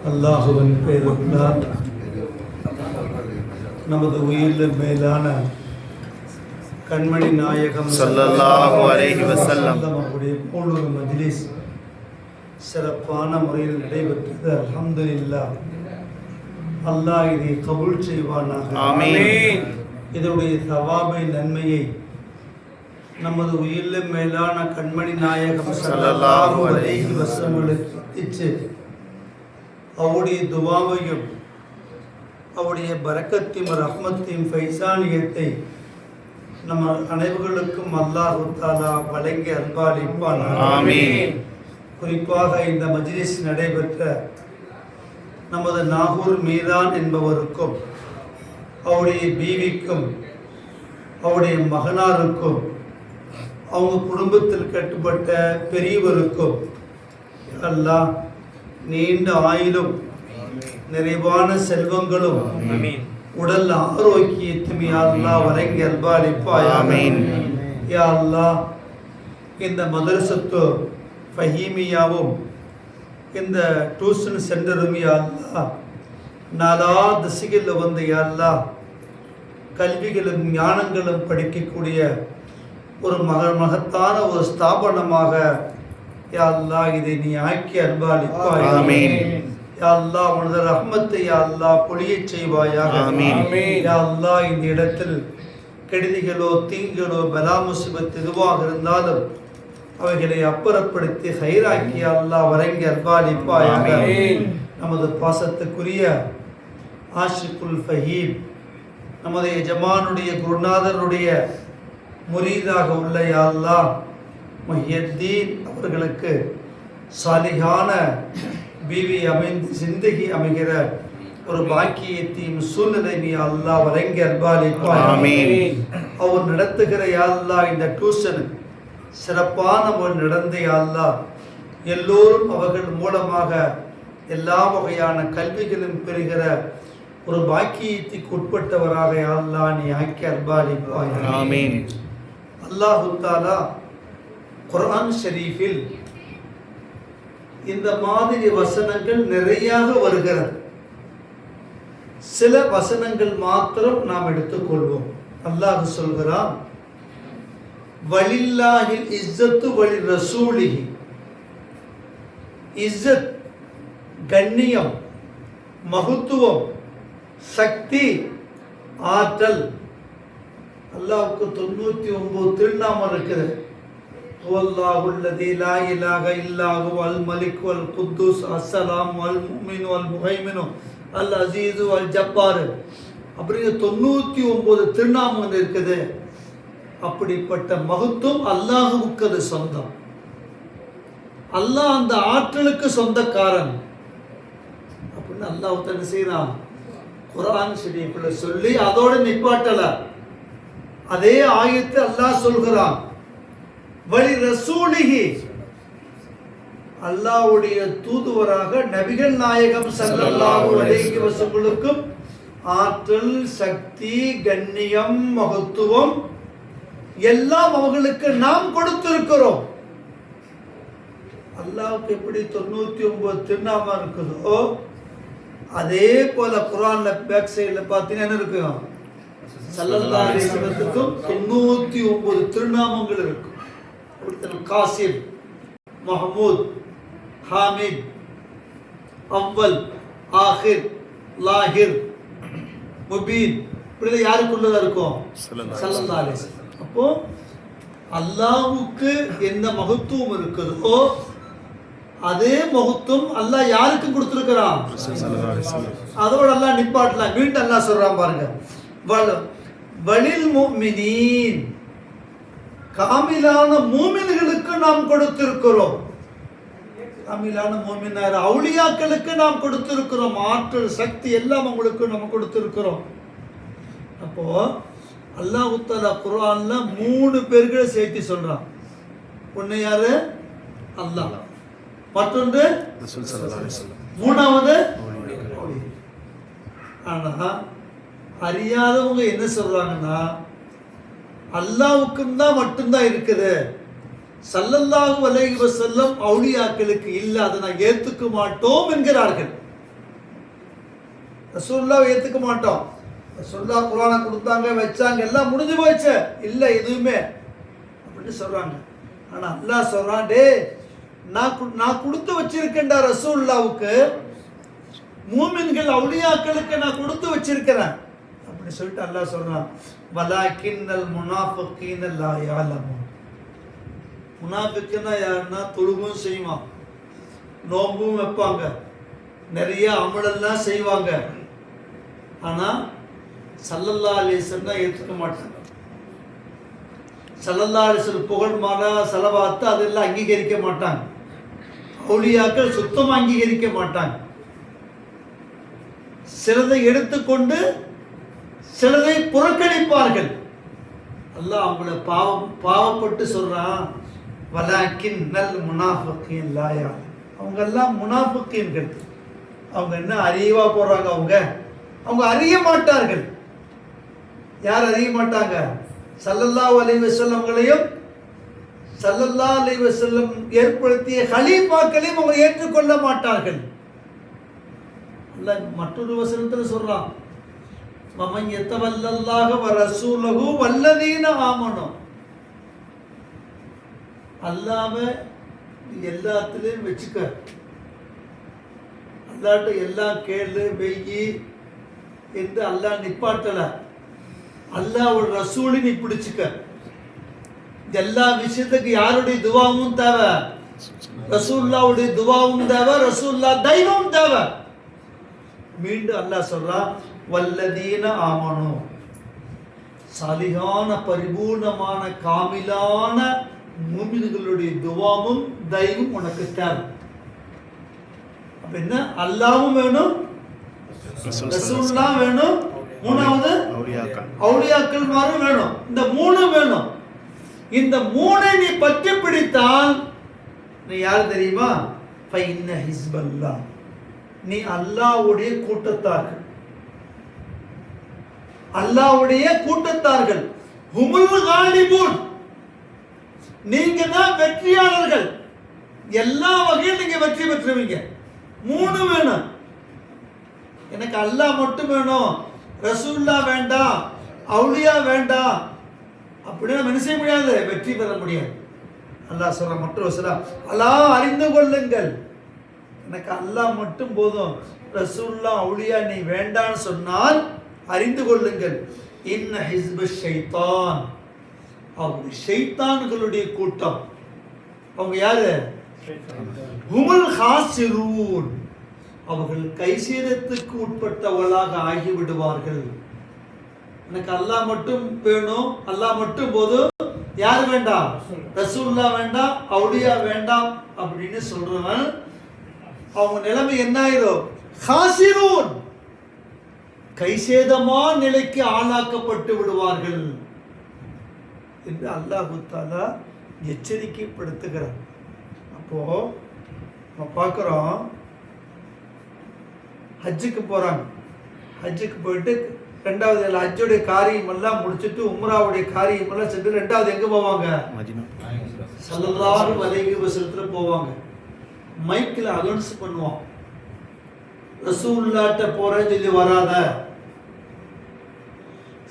அல்லாஹுவின் பெயரினால் நமது உயிரில் மேலான கண்மணி நாயகம் ஸல்லல்லாஹு அலைஹி வஸல்லம் அவருடைய பூணுறு மஜ்லிஸ் சிறப்பான முறையில் நடைபெற்றது. அல்ஹம்துலில்லாஹ். அல்லாஹ் இதை கபூல் செய்வானாக. ஆமீன். இதனுடைய சவாபை நன்மையை நமது உயிரில் மேலான கண்மணி நாயகம் ஸல்லல்லாஹு அலைஹி வஸல்லம் அவருடைய துவாவையும் அவருடைய பரக்கத்தையும் ரஹ்மத்தையும் ஃபைசானியத்தை நம்ம அனைவர்களுக்கும் அல்லாஹ் தஆலா வழங்கி அன்பாளிப்பானாக. ஆமீன். குறிப்பாக இந்த மஜ்லிஸ் நடைபெற்ற நமது நாகூர் மீரான் என்பவருக்கும் அவருடைய பீவிக்கும் அவருடைய மகனாருக்கும் அவங்க குடும்பத்தில் கட்டுப்பட்ட பெரியவருக்கும் அல்லாஹ் நீண்ட ஆயுளும் நிறைவான செல்வங்களும் உடல் ஆரோக்கியத்தையும் யா அல்லாஹ் வழங்கி அல்பாலிப்பாயாக. யா அல்லாஹ் இந்த மதரசத்து ஃபஹீமியாவும் இந்த டியூஷன் சென்டரும் யா அல்லாஹ் நாலா திசைகளில் வந்து யா அல்லாஹ் கல்விகளும் ஞானங்களும் படிக்கக்கூடிய ஒரு மகத்தான ஒரு ஸ்தாபனமாக யா அல்லாஹ் இதை நீ ஆக்கி அன்பாளிப்பாய். யா அல்லாஹ் உனது ரஹ்மத்தை யா அல்லாஹ் பொழியச் செய்வாயாக. யா அல்லாஹ் இந்த இடத்தில் கெடுதிகளோ தீங்குகளோ பலா முசிபத் எதுவாக இருந்தாலும் அவைகளை அப்புறப்படுத்தி ஹைராக்கி யா அல்லாஹ் வழங்கி அன்பாளிப்பாயாக. நமது பாசத்துக்குரிய ஆஷிகுல் ஃபஹீம் நமது எஜமானுடைய குருநாதருடைய முரீதாக உள்ள யா அல்லாஹ் முஹியத்தீன் அவர்களுக்கு சாலிகான பீவி அமைந்து சிந்தகி அமைகிற ஒரு பாக்கியத்தையும் சூழ்நிலையை யா அல்லாஹ் வழங்கி அன்பாளிப்பாய். அவர் நடத்துகிற யா அல்லாஹ் இந்த டியூஷன் சிறப்பான ஒரு நடந்த யா அல்லாஹ் எல்லோரும் அவர்கள் மூலமாக எல்லா வகையான கல்விகளும் பெறுகிற ஒரு பாக்கியத்துக்கு உட்பட்டவராக யா அல்லாஹ் நீ ஆக்கி அன்பாளிப்பாய். அல்லாஹு தஆலா குர்ஆன் ஷரீஃபில் இந்த மாதிரி வசனங்கள் நிறையாக வருகிறது. சில வசனங்கள் மாத்திரம் நாம் எடுத்துக்கொள்வோம். அல்லாஹ் சொல்கிறான், வலில்லாஹில் இஸ்ஸத்து வலி ரசூலிஹி. இஸ்ஸத் கண்ணியம், மகத்துவம், சக்தி, ஆற்றல். அல்லாஹ்வுக்கு 99 திருநாமம் இருக்குது. ஹுவல்லாஹுல்லதீ லா இலாஹ இல்லா ஹுவல் மலிக் வல் குத்தூஸ் அஸ்ஸலாம் வல் முஃமின் வல் முஹைமின் அல் அஸீஸ் வல் ஜப்பார். அப்படிங்க 99 திருநாமம் இருக்குது. அப்படிப்பட்ட மகத்துவம் அல்லாஹ்வுக்கு அது சொந்தம். அல்லாஹ் அந்த ஆற்றலுக்கு சொந்தக்காரன் அப்படின்னு அல்லாஹ் என்ன செய்யறான், குர்ஆன் ஷரீஃப்ல சொல்லி அதோட நிப்பாட்டல. அதே ஆயத்தை அல்லாஹ் சொல்கிறான், வலி ரசூலிஹி, அல்லாஹ்வுடைய தூதுவராக நபிகள் நாயகம் ஸல்லல்லாஹு அலைஹி வஸல்லம் ஆற்றல், சக்தி, கண்ணியம், மகத்துவம் எல்லாம் அவர்களுக்கு நாம் கொடுத்திருக்கிறோம். அல்லாஹ்வுக்கு எப்படி 99 திருநாமம் இருக்குதோ அதே போல குர்ஆன்ல பேக் சைடுல பார்த்தீங்கன்னா என்ன இருக்கும், ஸல்லல்லாஹு அலைஹி வஸல்லத்துக்கும் 99 திருநாமங்கள் இருக்கும். காசிம், மஹமூத், ஹாமித், அவ்வல், ஆஹிர், லாஹிர், முபீன், இப்படி யாருக்குள்ளதா இருக்கும், ஸல்லல்லாஹு அலைஹி வஸல்லம். அப்போ அல்லாஹ்வுக்கு எந்த மகத்துவம் இருக்குதோ அதே மகத்துவம் அல்லாஹ் யாருக்கு கொடுத்திருக்கிறான், அதோட அல்லாஹ் நிப்பாட்டலாம். மீண்டும் அல்லாஹ் சொல்றான் பாருங்க, வலில் முஃமினீன், காமிலான மூமின்களுக்கு நாம் கொடுத்திருக்கிறோம். காமிலான மூமினார் அவுலியாக்களுக்கு நாம் கொடுத்திருக்கிறோம். ஆற்றல், சக்தி எல்லாம் உங்களுக்கு நம்ம கொடுத்திருக்கிறோம். அப்போ அல்லாஹ் தஆலா குர்ஆன்ல 3 பேர்களை சேர்த்து சொல்றான். ஒன்னு யாரு, அல்லாஹ். மற்றொன்று ரசூல் ஸல்லல்லாஹு அலைஹி வஸல்லம். மூணாவது ஆனா அறியாதவங்க என்ன சொல்றாங்கன்னா, அல்லாஹ்வுக்கும் தான் மட்டும்தான் இருக்குது, ஸல்லல்லாஹு அலைஹி வஸல்லம் அவுலியாக்களுக்கு இல்லை, அதை நான் ஏற்றுக்க மாட்டோம் என்கிறார்கள். ரசூலுல்லாஹ் ஏத்துக்க மாட்டோம். ரசூலுல்லாஹ் குர்ஆனை கொடுத்தாங்க, வச்சாங்க, எல்லாம் முடிஞ்சு போச்சு, இல்லை எதுவுமே அப்படின்னு சொல்றாங்க. ஆனா அல்லாஹ் சொல்றான், டே நான் கொடுத்து வச்சிருக்கேன்டா ரசூலுல்லாஹ்வுக்கு, மூமின்கள் அவுலியாக்களுக்கு நான் கொடுத்து வச்சிருக்கிறேன் அப்படி சொல்லிட்டு அல்லாஹ் சொல்றான், வலாக்கின்னல் முனாஃபிகீன லா யஅலமூன். முனாஃபிக்னா யாருன்னா தொழுகும் செய்வான், நோம்பும் வைப்பாங்க, நிறைய அமலெல்லாம் செய்வாங்க, ஆனா ஸல்லல்லாஹு அலைஹி வஸல்லம் ஏற்றுக்க மாட்டாங்க. ஸல்லல்லாஹு அலைஹி வஸல்லம் புகழ் மாலா ஸலவாத்து அதெல்லாம் அங்கீகரிக்க மாட்டாங்க. அவுலியாக்கள் சுத்தமாக அங்கீகரிக்க மாட்டாங்க. சிலதை எடுத்துக்கொண்டு சிலதை புறக்கணிப்பார்கள். அல்லாஹ் அவங்கள பாவப்பட்டு சொல்றான், வலாக்கின்னல் முனாஃபிகீன் லா யஅலமூன். அவங்க எல்லாம் முனாஃபிகீன்கள். அவங்க என்ன அறிவா போறாங்க, அவங்க அறிய மாட்டார்கள். யார் அறிய மாட்டாங்க? ஸல்லல்லாஹு அலைஹி வஸல்லம்களையும் ஸல்லல்லாஹு அலைஹி வஸல்லம் ஏற்படுத்திய கலீஃபாக்களையும் அவங்க ஏற்றுக்கொள்ள மாட்டார்கள். அல்லாஹ் மற்றொரு வசனத்தில் சொல்றான், வமன் யதவல்லல்லாஹ வ ரசூலஹு வல்லதீன ஆமனூ. அல்லாஹ்வை எல்லாத்துலயும் வச்சுக்க, அல்லாஹ்ட்ட எல்லாம் கேளு வெய்யி என்று அல்லாஹ் நிப்பாட்டல. அல்லாஹ்வோட ரசூலை நீ பிடிச்சுக்க. எல்லா விஷயத்துக்கு யாருடைய துவாவும் தேவை? ரசூலுல்லாஹ்வுடைய துவாவும் தேவை, ரசூலுல்லாஹ் தெய்வம் தேவை. மீண்டும் அல்லாஹ் சொல்றான், வல்லதீன ஆமனூ. சாலிகான பரிபூர்ணமான காமிலான மூமின்களுடைய துவாவும் தெய்வம் உனக்கு தேவை. அப்ப என்ன? அல்லாஹ்வும் வேணும், ரசூலுல்லாஹ் வேணும், மூணாவது அவுலியாக்கள் மாறும் வேணும். இந்த மூணு வேணும். இந்த மூணை நீ பற்றி பிடித்தால் நீ யார் தெரியுமா? ஃபைன்ன ஹிஸ்பல்லாஹ். நீ அல்லாஹ்வுடைய கூட்டத்தார்கள், அல்லாஹ்வுடைய கூட்டத்தார்கள். ஹுமுல் காலிபூன். நீங்க தான் வெற்றியாளர்கள். எல்லா வகையும் நீங்க வெற்றி பெற்றுவீங்க. மூணு வேணும். எனக்கு அல்லாஹ் மட்டும் வேணும், ரசூலுல்லாஹ் வேண்டாம், அவுலியா வேண்டாம் அப்படின்னு நம்ம என்ன செய்ய முடியாது, வெற்றி பெற முடியாது. அல்லாஹ் சொல்ற மற்றொரு வசனம், அல்லாஹ் அறிந்து கொள்ளுங்கள், எனக்கு அல்லாஹ் மட்டும் போதும், ரசூலுல்லாஹ் அவுலியா நீ வேண்டான்னு சொன்னால் அறிந்து கொள்ளுங்கள், இன்ன ஹிஸ்பு ஷைத்தான். அவங்க ஷைத்தான்களுடைய கூட்டம். அவங்க யாரு? ஹுமுல் ஹாசிரூன். அவர்கள் கைசேதத்துக்கு உட்பட்டவர்களாக ஆகிவிடுவார்கள். எனக்கு அல்லாஹ் மட்டும் வேணும், அல்லாஹ் மட்டும் போதும், யார் வேண்டாம், ரசூலுல்லாஹ் வேண்டாம், அவுலியா வேண்டாம் அப்படின்னு சொல்றவன் அவங்க நிலைமை என்ன ஆயிரும்? ஹாசிரூன். கைசேதமான நிலைக்கு ஆளாக்கப்பட்டு விடுவார்கள் என்று அல்லாஹ் தஆலா எச்சரிக்கைப்படுத்துகிறார். அப்போ நம்ம பார்க்குறோம், ஹஜ்ஜுக்கு போகிறாங்க. ஹஜ்ஜுக்கு போயிட்டு ரெண்டாவது ஹஜ்ஜுடைய காரியம் எல்லாம் முடிச்சுட்டு உம்ராவுடைய காரியம் எல்லாம் சென்று ரெண்டாவது எங்கே போவாங்க? ஸல்லல்லாஹு அலைஹி வஸல்லம் போவாங்க. மைக்கில் அனௌன்ஸ் பண்ணுவான், ரசூலுல்லாஹ்ட்ட போறேன்னு சொல்லி வராத,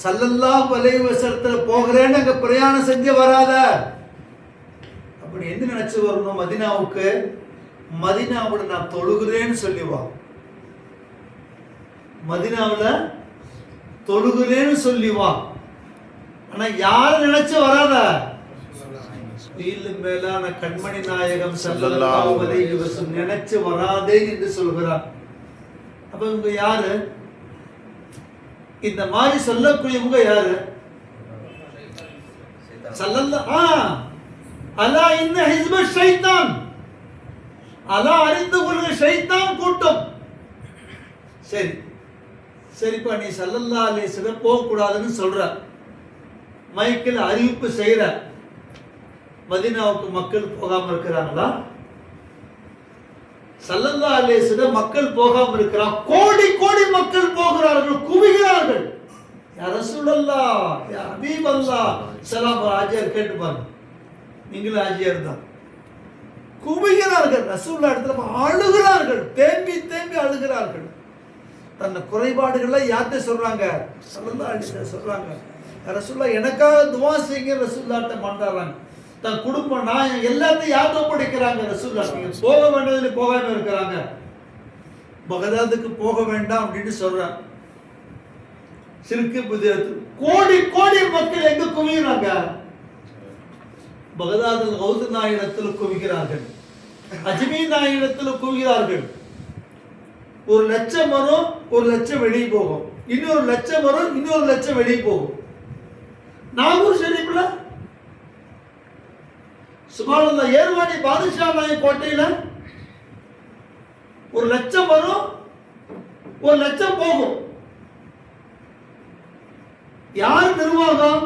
ஸல்லல்லாஹு அலைஹி வஸல்லம் போகிறேன்னு அங்கே பிரயாணம் செஞ்சு வராத. அப்படி என்ன நினைச்சு வரணும்? மதீனாவுக்கு, மதீனாவோட நான் தொழுகிறேன்னு சொல்லிவா. மதீனாவில் தொழுகிறேன்னு சொல்லிவா. ஆனா யார நினைச்சு வராத? மேலான கண்மணி நாயகம் ஸல்லல்லாஹு அலைஹி வஸல்லம் நினைச்சு வராதே என்று சொல்கிறார். அப்ப இவங்க யாரு? இந்த மாதிரி சொல்லக்கூடியவங்க யாரு? அலா இன்ன ஹிஸ்ப ஷைத்தான். அலா அறிந்து கொள்ளுங்க, ஷைத்தான் கூட்டம். சரி சரிப்பா, நீ ஸல்லல்லாஹு அலைஹி வஸல்லம் போகக்கூடாதுன்னு சொல்ற, மைக்கில் அறிவிப்பு செய்யற, மதீனாவுக்கு மக்கள் போகாம இருக்கிறாங்களா? ஸல்லல்லாஹு அலைஹி வஸல்லம் மக்கள் போகாம இருக்கிறான், கோடி கோடி மக்கள் போகிறார்கள், குவிகிறார்கள். யா ரசூலல்லாஹ், யா ஹபீபல்லாஹ், சலாம். ஆஜியார் கேட்டு பாருங்க, நீங்களும் ஆஜியார் தான். குவிகிறார்கள், ரசூலுல்லாஹ் இடத்துல அழுகிறார்கள், தேம்பி தேம்பி அழுகிறார்கள். தன்னை குறைபாடுகளை யார்கிட்ட சொல்றாங்க? ஸல்லல்லாஹு அலைஹி வஸல்லம் சொல்றாங்க. ரசூலுல்லாஹ் எனக்காக துஆ செய்யுங்க ரசூலுல்லாஹ்ட்ட மன்றாடுறாங்க. தன் குடும்பம் நான் எல்லாத்தையும் யார்கிட்ட ஒப்படைக்கிறாங்க? ரசூலுல்லாஹ். நீங்க போக வேண்டியதுல போகாம இருக்கிறாங்க. பகதாதுக்கு போக வேண்டாம் அப்படின்னு சொல்றாங்க. சிறுக்கு புதியத்து கோடி கோடி மக்கள் எங்க குவிகிறாங்க? பகதாதில் கௌது நாயிடத்தில் குவிகிறார்கள், அஜ்மீர் நாயிடத்தில் குவிகிறார்கள். 1,00,000 வரும், 1,00,000 வெளியே போகும், இன்னொரு 1,00,000 வரும், இன்னொரு 1,00,000 வெளியே போகும். நாகூர் ஷெரீஃப்ல சுப்ஹானல்லாஹ் ஏர்வாடி பாதுஷா நாயக் கோட்டையில 1,00,000 வரும், 1,00,000 போகும். யார் நிர்வாகம்?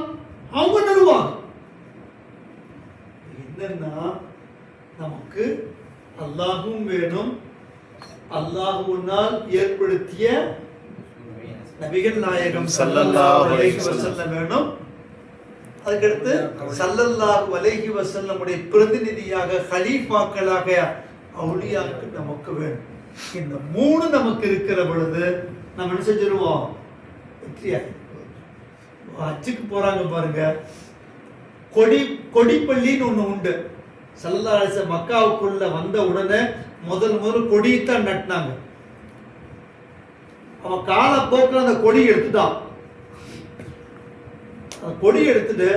அவங்க நிர்வாகம். என்னன்னா நமக்கு அல்லாஹும் வேணும், அல்லாஹுவினால் ஏற்படுத்திய நபிகள் நாயகம் ஸல்லல்லாஹு அலைஹி வஸல்லம் வேணும். அதுக்கடுத்து ஸல்லல்லாஹு அலைஹி வஸல்லமுடைய பிரதிநிதியாக கலீஃபாக்களாக அவுலியாக்கள் நமக்கு வேணும். இந்த 3 நமக்கு இருக்கிற பொழுது நம்ம என்ன செஞ்சிருவோம்? வெற்றியாக. ஹஜ்ஜுக்கு போறாங்க பாருங்க, கொடிப்பள்ளின்னு ஒண்ணு உண்டு. ஸல்லல்லாஹு அலைஹி வஸல்லம் மக்காவுக்குள்ள வந்த உடனே முதல் கொடியைத்தான் நட்டினாங்க. அவன் காலப்போக்கில் அந்த கொடி எடுத்துட்டான். அந்த கொடி எடுத்துட்டு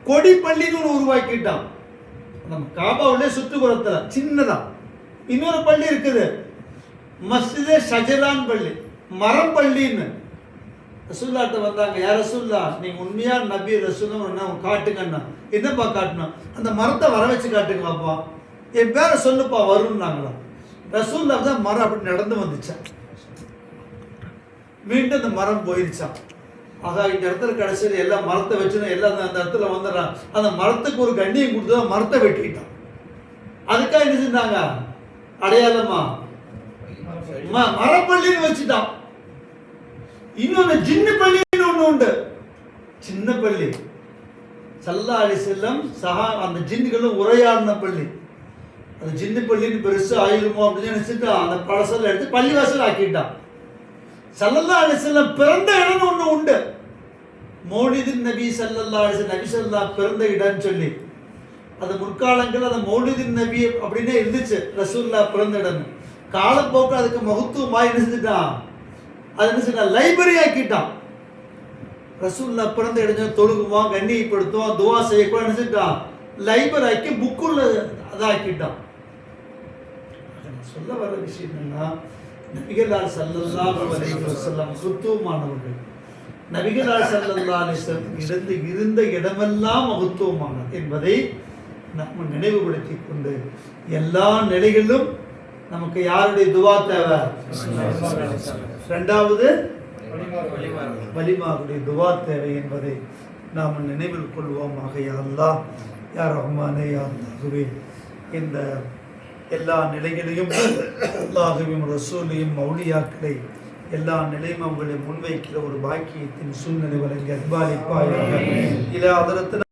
கொடிப்பள்ளின்னு ஒன்று உருவாக்கிட்டான். நம்ம காபாவுல சுற்றுப்புறத்துல சின்னதா இன்னொரு பள்ளி இருக்குது, மஸ்ஜிதே ஷஜரான் பள்ளி, மரம் பள்ளின்னு. ரசூலுல்லாஹ்ட்ட வந்தாங்க, யா ரசூலுல்லாஹ் நீங்க உண்மையா நபி ரசூலுன்னு காட்டுங்கண்ணா. என்னப்பா காட்டணும்? அந்த மரத்தை வர வச்சு காட்டுங்களாப்பா, என் பேரை சொல்லுப்பா வரும்னாங்களா. ரசூலுல்லாஹ் தான் மரம் அப்படி நடந்து வந்துச்சான். மீண்டும் அந்த மரம் போயிருச்சான். ஆகா இந்த இடத்துல கடைசியில் எல்லாம் மரத்தை வச்சுன்னு எல்லாம் அந்த இடத்துல வந்துடுறான். அந்த மரத்துக்கு ஒரு கண்ணியம் கொடுத்து மரத்தை வெட்டிட்டான். அதுக்காக என்ன செஞ்சாங்க? அடையாளமா மரப்பள்ளின்னு வச்சுட்டான். இன்னொன்னு ஜின்னு பள்ளின்னு ஒண்ணு உண்டு, சின்ன பள்ளி. ஸல்லல்லாஹு அலைஹி வஸல்லம் அந்த ஜின்னுகளும் உரையாடின பள்ளி. அந்த ஜின்னு பள்ளின்னு பெருசு ஆயிருமோ அப்படின்னு நினைச்சிட்டு அந்த பழசெல்லாம் எடுத்து பள்ளிவாசல் ஆக்கிட்டான். ஸல்லல்லாஹு அலைஹி வஸல்லம் பிறந்த இடம் ஒண்ணு உண்டு, மௌலிதுன் நபி ஸல்லல்லாஹு அலைஹி வஸல்லம், நபி ஸல்லல்லாஹு பிறந்த இடம்னு சொல்லி. அது முற்காலங்கள் அந்த மௌலிதுன் நபி அப்படின்னே இருந்துச்சு, ரசூலுல்லாஹ் பிறந்த இடம். காலப்போக்கு அதுக்கு மகத்துவமாக என்ன செஞ்சுட்டான்? அது என்ன செஞ்சா லைப்ரரி ஆக்கிட்டான். ரசூலுல்லாஹ் பிறந்த இடம் தொழுகுவான், கண்ணியப்படுத்துவான், துவா செய்யக்கூட என்ன செஞ்சுட்டான்? லைப்ரரி ஆக்கி புக்குள்ள அதாக்கிட்டான். சொல்ல வர விஷயம் என்னன்னா, நபிகளார் ஸல்லல்லாஹு அலைஹி வஸல்லம் சுத்தமானவர்கள். நபிகளார் ஸல்லல்லாஹு அலைஹி வஸல்லம் இருந்த இடமெல்லாம் மகத்துவமானது என்பதை நம்ம நினைவுபடுத்திக் கொண்டு எல்லா நிலைகளிலும் நமக்கு யாருடைய துவா தேவை? இரண்டாவது வலிமாவுடைய துவா தேவை என்பதை நாம் நினைவில் கொள்வோமாக. யா அல்லாஹ், யா ரஹ்மானே, யா அல்லாஹ்வே, இந்த எல்லா நிலைகளையும் அல்லாஹ்வையும் ரசூலையும் மௌலியாக்களை எல்லா நிலையும் அவங்களை முன்வைக்கிற ஒரு பாக்கியத்தின் சூழ்நிலை வழங்கி அன்பாலிப்பாயாக. இல அதரத்து